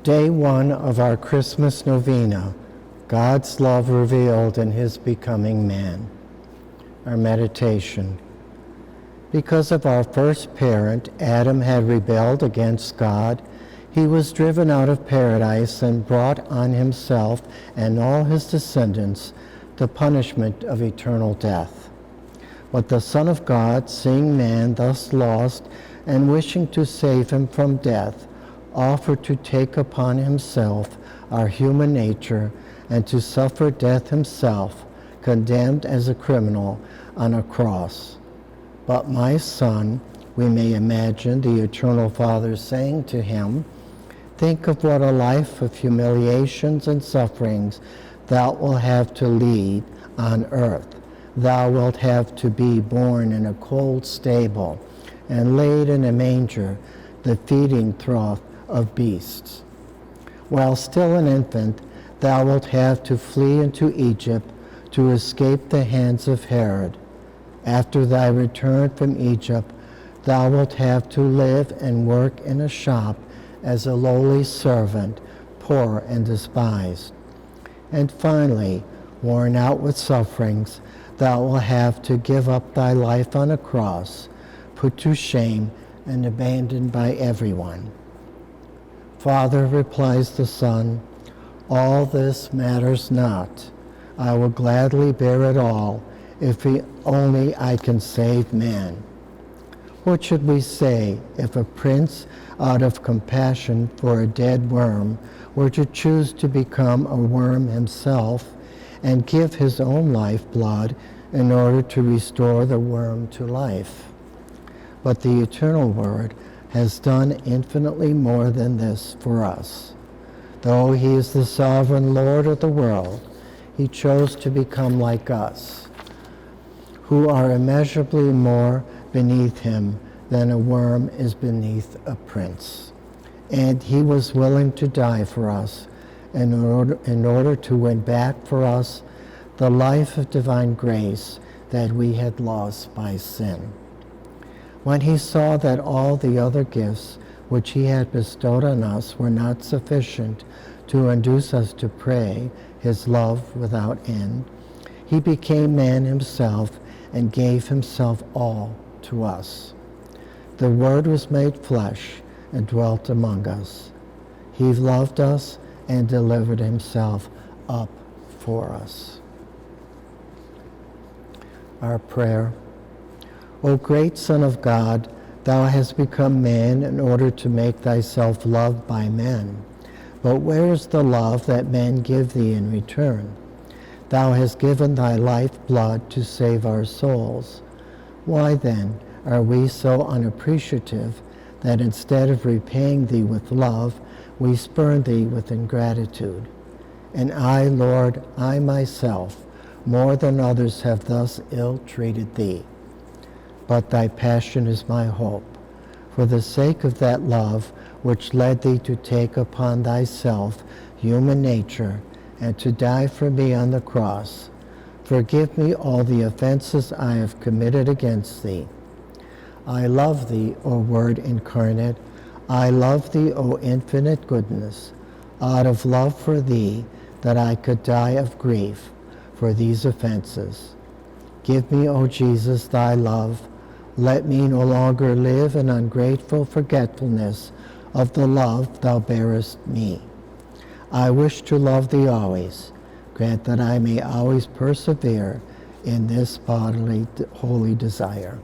Day 1 of our Christmas Novena, God's love revealed in his becoming man. Our meditation. Because of our first parent, Adam had rebelled against God, he was driven out of paradise and brought on himself and all his descendants the punishment of eternal death. But the Son of God, seeing man thus lost and wishing to save him from death, offered to take upon himself our human nature and to suffer death himself, condemned as a criminal on a cross. But my son, we may imagine the eternal Father saying to him, think of what a life of humiliations and sufferings thou wilt have to lead on earth. Thou wilt have to be born in a cold stable and laid in a manger, the feeding trough of beasts. While still an infant, thou wilt have to flee into Egypt to escape the hands of Herod. After thy return from Egypt, thou wilt have to live and work in a shop as a lowly servant, poor and despised. And finally, worn out with sufferings, thou wilt have to give up thy life on a cross, put to shame and abandoned by everyone. Father, replies the Son, all this matters not. I will gladly bear it all if only I can save man. What should we say if a prince, out of compassion for a dead worm, were to choose to become a worm himself and give his own lifeblood in order to restore the worm to life? But the eternal Word has done infinitely more than this for us. Though he is the sovereign Lord of the world, he chose to become like us, who are immeasurably more beneath him than a worm is beneath a prince. And he was willing to die for us in order to win back for us the life of divine grace that we had lost by sin. When he saw that all the other gifts which he had bestowed on us were not sufficient to induce us to pray his love without end, he became man himself and gave himself all to us. The Word was made flesh and dwelt among us. He loved us and delivered himself up for us. Our prayer. O great Son of God, thou hast become man in order to make thyself loved by men. But where is the love that men give thee in return? Thou hast given thy life blood to save our souls. Why then are we so unappreciative that instead of repaying thee with love, we spurn thee with ingratitude? And I, Lord, I myself, more than others have thus ill-treated thee. But thy passion is my hope. For the sake of that love which led thee to take upon thyself human nature and to die for me on the cross, forgive me all the offenses I have committed against thee. I love thee, O Word incarnate. I love thee, O infinite goodness. Out of love for thee, that I could die of grief for these offenses. Give me, O Jesus, thy love. Let me no longer live in ungrateful forgetfulness of the love thou bearest me. I wish to love thee always. Grant that I may always persevere in this bodily holy desire.